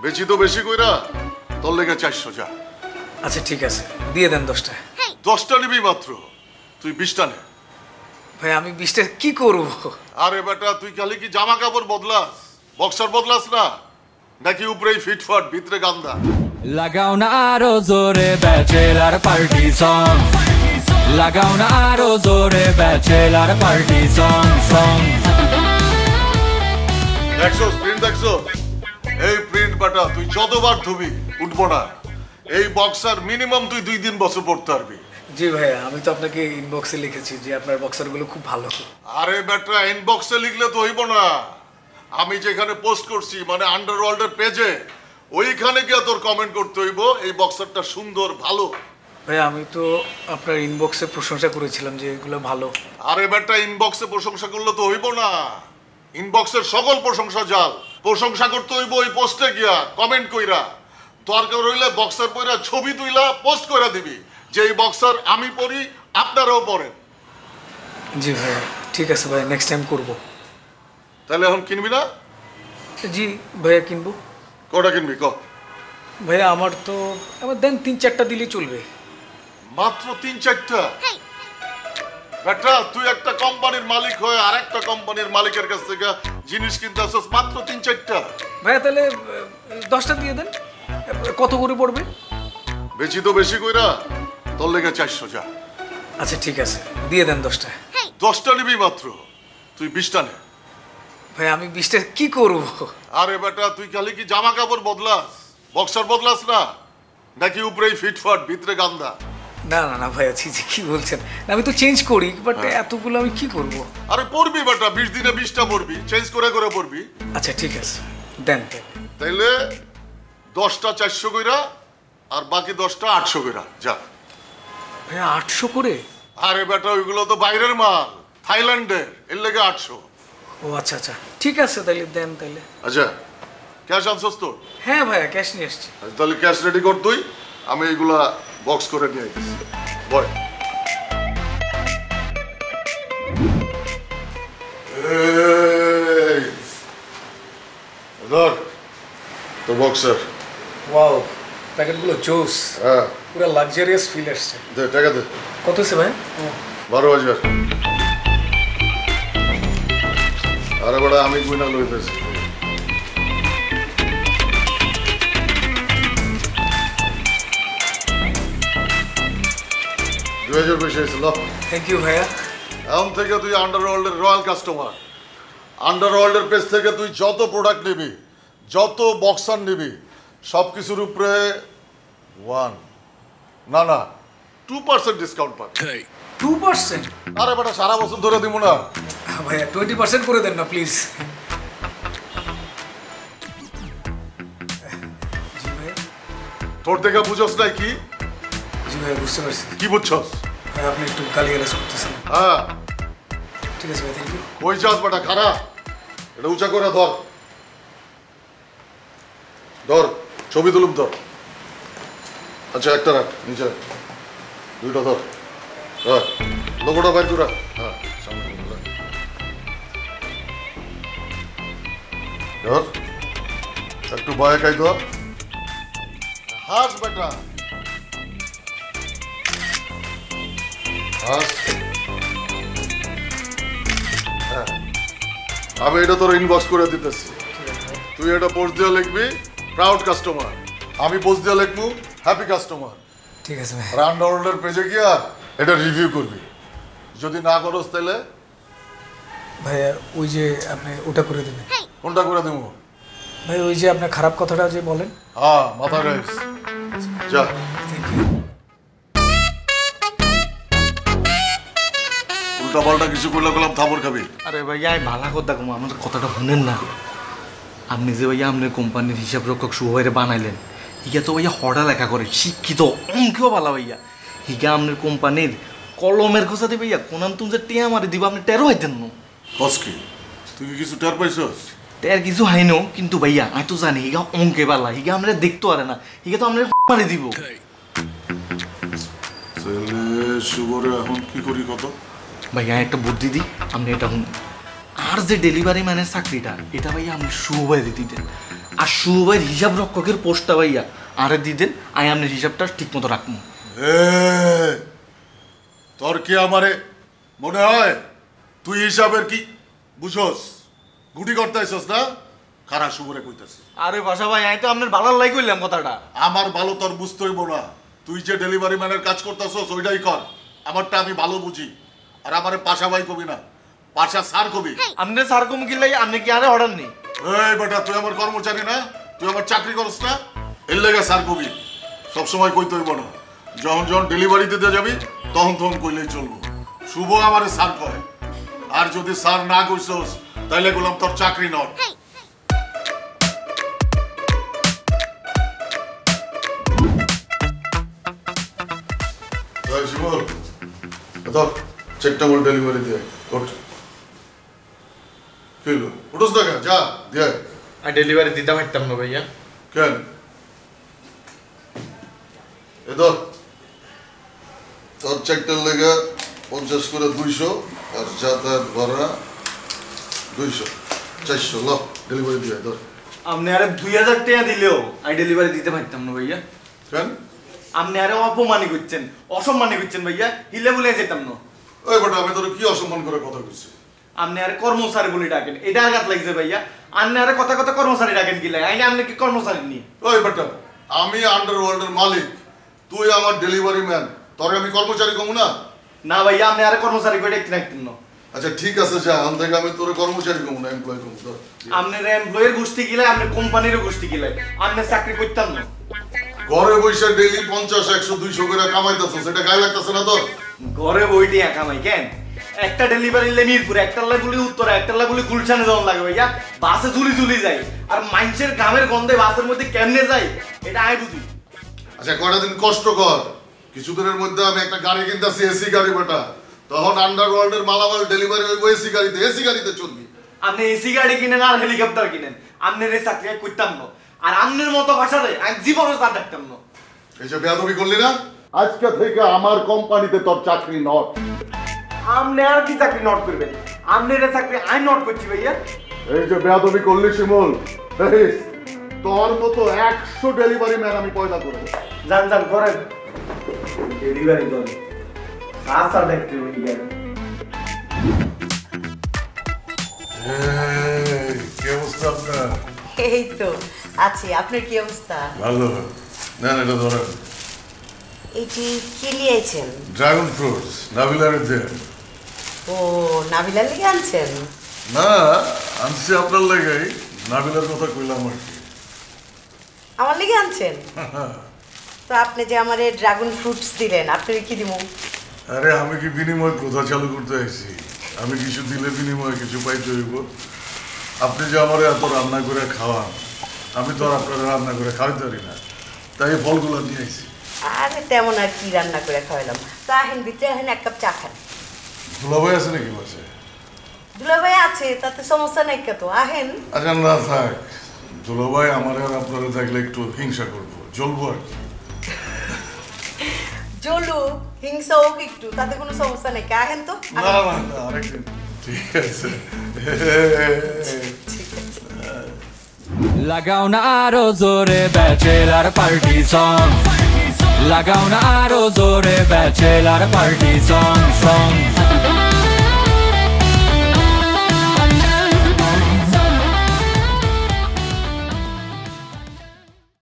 বেশি তো বেশি কইরা তোর লেগে 400 যা। আচ্ছা ঠিক আছে, দিয়ে দেন 10টা। 10টা নিবি মাত্র, তুই 20টা নে। ভাই আমি 20টা কি করব? আরে বেটা তুই খালি কি জামা কাপড় বদলাস, বক্সার বদলাস না নাকি উপরেই ফিটফাট ভিতরে গান্দা? লাগাও না আরো জোরে ব্যাচেলার পার্টি সং, লাগাও না আরো জোরে ব্যাচেলার পার্টি সং সং। দেখছো প্রিন্ট, দেখছো এই প্রিন্ট বাটা তুই যতবার ধুবি উঠবো না। এই বক্সার মিনিমাম তুই 2 বছর পড়তে পারবি। জি ভাইয়া, আমি তো আপনাকে ইনবক্সে লিখেছি যে আপনার বক্সারগুলো খুব ভালো। আরে বেটা ইনবক্সে লিখলে তো হইব না, আমি যেখানে পোস্ট করছি মানে আন্ডারওয়ার্ল্ডের পেজে, ওইখানে গিয়ে তোর কমেন্ট করতে হইব এই বক্সারটা সুন্দর ভালো। ভাইয়া আমি তো আপনার ইনবক্সে প্রশংসা করেছিলাম যে এগুলো ভালো। আরে বেটা ইনবক্সে প্রশংসা করলে তো হইব না, ইনবক্সের সকল প্রশংসা জাল। প্রশংসা করতে হইব ওই পোস্টে গিয়া কমেন্ট কইরা, দরকার হইলে বক্সার পইরা ছবি তুইলা পোস্ট কইরা দিবি যে এই বক্সার আমি পরি আপনারাও পরেন। জি ভাইয়া ঠিক আছে ভাইয়া, নেক্সট টাইম করব। তাহলে এখন কিনবি না? জি ভাইয়া কিনবো। কটা কিনবি ক? ভাইয়া আমার দেন 3-4টা দিলেই চলবে। মাত্র 3-4টা? বেটা তুই একটা কোম্পানির মালিক হয়ে আর একটা কোম্পানির মালিকের কাছ থেকে জিনিস কিনতে আসছিস মাত্র 3-4টা? ভাইয়া তাহলে 10টা দিয়ে দেন। কত করে পড়বে? বেশি তো বেশি কইরা তোর লেগে 400 যা। আচ্ছা ঠিক আছে, দিয়ে দেন 10টা। 10টা নিবি মাত্র, তুই 20টা নে। ভাই আমি 20টা কি করব? আরে বেটা তুই খালি কি জামা কাপড় বদলাস, বক্সার বদলাস না নাকি উপরেই ফিটফাট ভিতরে গান্দা? না না না ভাইয়া, ছি কি বলছেন? আমি তো চেঞ্জ করি, বাট এতগুলো আমি কি করব? আরে পড়বি বেটা, 20 দিনে 20টা পড়বি, চেঞ্জ করে করে পড়বি। আচ্ছা ঠিক আছে দেন। তাইলে 10টা 400 কইরা আর বাকি 10টা 800 কইরা যা। ভাইয়া 800 করে? আরে বেটা ওইগুলো তো বাইরের মাল, থাইল্যান্ডের, এর লেগে 800। ও আচ্ছা আচ্ছা ঠিক আছে, তাহলে দেন তাহলে। আচ্ছা ক্যাশ আনছস তো? হ্যাঁ ভাইয়া ক্যাশ নিয়ে এসেছি। তাহলে ক্যাশ রেডি কর তুই, আমি এগুলা বক্স করে নিয়ে আইতেছি। বয় ধর তো বক্সার। ওয়াও, প্যাকেটগুলো জোস, হ্যাঁ পুরো লাক্সারিয়াস ফিল আসছে। দে টাকা দে। কত আছে ভাই? 12,000। আরে বড় আমি গুনা লইতেছি। 2000 পয়সা ছিল। থ্যাংক ইউ ভাইয়া। এখন থেকে তুই আন্ডারওয়ার্ল্ডের রয়্যাল কাস্টমার। আন্ডারওয়ার্ল্ডের পেজ থেকে তুই যত প্রোডাক্ট নিবি, যত বক্সার নিবি, সব কিছুর উপরে 2% ডিসকাউন্ট পাবি। 2%? আরে বেটা সারা বছর ধরে দিব না ভাইয়া 20% করে দেন না প্লিজ। জি ভাইয়া। তোর দেখে বুঝছস না কি? জি ভাইয়া বুঝতে পারছি। কি বুঝছস? ভাই আপনি একটু গালিগালাজ করতেছেন। হ্যাঁ ঠিক আছে ভাই, থ্যাংক ইউ। কই যাস বেটা, খারা এটা উঁচা করে ধর, ধর ছবি তুলুম ধর। আচ্ছা একটা রাখ নিচে, 2টা ধর। হ্যাঁ লোগোটা বাইর করা। হ্যাঁ সামনে ধর, একটু ভয় খাই ধর, হাস বেটা হাস। হ্যাঁ আমি এটা তোর ইনবক্স করে দিতেছি, তুই এটা পোস্ট দিয়ে লিখবি প্রাউড কাস্টমার, আমি পোস্ট দিয়ে লিখবো হ্যাপি কাস্টমার। ঠিক আছে ভাই। আন্ডারওয়ার্ল্ডের পেজে গিয়া এটা রিভিউ করবি, যদি না করস তাহলে ভাইয়া ওই যে আপনি ওটা করে দেবেন। কোনটা করে দেবো? ভাই ওই যে আপনার খারাপ কথাটা যে বলেন। হ্যাঁ মাথা রাইস যা। উল্টা পাল্টা কিছু করলে গেলাম থাপড় খাবি। আরে ভাইয়া আমি ভালো কথা কম, আমার কথাটা শুনেন না। আপনি যে ভাইয়া আপনার কোম্পানির হিসাব রক্ষক শুভ ভাইরে বানাইলেন, হিগা তো ভাইয়া হঠাৎ লেখা করে, শিক্ষিত অঙ্কেও ভালো ভাইয়া। হিগা আপনার কোম্পানির কলমের খোঁজা দিবে ভাইয়া, কোনান তুমি যে টেয়া মারি দিব আপনি টেরো হইতেন না। কসকি তুই কি কিছু টের পাইছস? টের কিছু হাইনো, কিন্তু ভাইয়া আমি তো জানি হিগা অঙ্কে বালা, হিগা আমরা দেখতে পারে না, হিগা তো আমরা মারি দিব। শুভরে এখন কি করি কত? ভাইয়া একটা বুদ্ধি দিই, আপনি এটা শুনুন। আর যে ডেলিভারি ম্যানের চাকরিটা, এটা ভাইয়া আপনি শুভ ভাই দিতেন। আর শুভ ভাইয়ের হিসাব রক্ষকের পোস্টটা ভাইয়া আরে দিয়ে দেন, আমি আপনার হিসাবটা ঠিক মতো রাখবো। তোর কি আমারে মনে হয় তুই হিসাবের কি বুঝোস? গুটি করতে আইসস না? খারা শুভরে কইতাছি। আরে বাসা ভাই, আমি তো আপনার ভালো লাই কইলাম কথাটা। আমার ভালো তোর বুঝতে হইব না। তুই যে ডেলিভারি ম্যানের কাজ করতেছস ওইটাই কর। আমারটা আমি ভালো বুঝি। আর আমারে পাশা ভাই কবি না, পাশা স্যার কবি। আপনি স্যার কম কি লাই, আপনি কি আরে অর্ডার নেই? এই বেটা, তুই আমার কর্মচারী না? তুই আমার চাকরি করস না? এর লেগে স্যার কবি। সবসময় কইতে হইব না। যখন যখন ডেলিভারি দিতে যাবি তখন তখন কইলেই চলবো। শুভ আমারে স্যার কয়। আর যদি স্যার না কইছস তাইলে বললাম তোর চাকরি নট। শিবল, চেকটা বল ডেলিভারি দিয়ে ওঠ। কি হলো? উঠোস না কেন? যা দিয়ে। আমি ডেলিভারি দিতে পারতাম না ভাইয়া। কেন? এ ধর, তোর চেকটার লেগে 50 করে 200 আর যাতায়াত ভাড়া 200, 400 ল ডেলিভারি দিয়ে ধর। আপনি আরে 2000 টাকা দিলেও আমি ডেলিভারি দিতে পারতাম না ভাইয়া। কেন? আপনি আরে অপমানি করছেন, অসম্মানি করছেন ভাইয়া, হিলে বলে যেতাম না। ওই বেটা, আমি তোর কি অসম্মান করে কথা কইছি? আপনি আরে কর্মচারী বলে ডাকেন, এটা আঘাত লাগছে ভাইয়া। আপনি আরে কথা কথা কর্মচারী ডাকেন কি লাগে? আইনে আপনি কি কর্মচারী নি? ওই বেটা, আমি আন্ডারওয়ার্ল্ডের মালিক, তুই আমার ডেলিভারি ম্যান, তোরে আমি কর্মচারী কমু না? না ভাইয়া, আপনি আরে কর্মচারী করে দেখতে রাখতেন না। আচ্ছা ঠিক আছে, যা আন থেকে আমি তোরে কর্মচারী কমু না, এমপ্লয় কমু। ধর আপনার এমপ্লয়ের গোষ্ঠী গিলাই, আপনার কোম্পানিরও গোষ্ঠী গিলাই, আপনি চাকরি করতাম না। ঘরে বসে ডেইলি 50, 100, 200 করে কামাইতাছ, সেটা গায়ে লাগতেছে না তোর? ঘরে বইটি কামাই কেন? একটা ডেলিভারি নিলে মিরপুরে, একটা লাগুলি উত্তরে, একটা লাগুলি গুলশানে যাওয়ার লাগে ভাইয়া। বাসে ঝুলি ঝুলি যায়, আর মানুষের ঘামের গন্ধে বাসের মধ্যে কেমনে যায় এটা আয় বুঝি। আচ্ছা কয়টা দিন কষ্ট কর, কিছুদিনের মধ্যে আমি একটা গাড়ি কিনতেছি, এসি গাড়ি বেটা। তখন আন্ডারওয়ার্ল্ডের মালামাল ডেলিভারি হইব এসি গাড়িতে, এসি গাড়িতে চলবি। আপনি এসি গাড়ি কিনেন আর হেলিকপ্টার কিনেন, আপনার এই চাকরি করতাম না। আর আপনার মতো ভাষাতে আমি জীবনে চার দেখতাম না। এই যে বেয়াদবি করলি না, আজকে থেকে আমার কোম্পানিতে তোর চাকরি নট। আপনি আর কি চাকরি নট করবেন? আপনার এই চাকরি আমি নট করছি ভাইয়া। এই যে বেয়াদবি করলি শিমুল, তোর মতো 100 ডেলিভারি ম্যান আমি পয়দা করবো। যান যান করেন ডেলিভারি করেন, আশা দেখতে হয়ে গেল। কি অবস্থা আপনার? এই তো আছি, আপনার কি অবস্থা? ভালো। না এটা ধরেন, এইটি কি নিয়েছেন? ড্রাগন ফ্রুটস, নাবিলার দেন। ও, নাবিলার লেগে আনছেন? না, আনছি আপনার লেগেই, নাবিলার কথা কইলাম আর কি। আমার লেগে আনছেন? তো আপনি যে আমারে ড্রাগন ফ্রুটস দিলেন, আপনার কি দিব? আরে আমি কি বিনিময় কথা চালু করতে আইছি? আমি কিছু দিলে বিনিময়ে কিছু পাইতে হইব। আপনি যে আমার এত রান্না করে খাওয়ান, আমি তো আর আপনার রান্না করে খাওয়াইতে পারি না, তাই ফলগুলো নিয়ে আইছি। আরে তেমন আর কি রান্না করে খাওয়ালাম। তো আহেন ভিতরে আহেন, এক কাপ চা খান। দুলাভাই আছে নাকি বাসে? দুলাভাই আছে, তাতে সমস্যা নাই কত, আহেন। আচ্ছা না থাক, দুলাভাই আমার আর আপনারা থাকলে একটু হিংসা করবো, জ্বলবো আর কি। জলু হিংসা হোক একটু, তাতে কোনো সমস্যা নেই, আহেন তো। না না না, আরেকদিন। ঠিক আছে। লাগাও না আরো জোরে ব্যাচেলার পার্টি সং, লাগাও না আরো জোরে ব্যাচেলার পার্টি সং।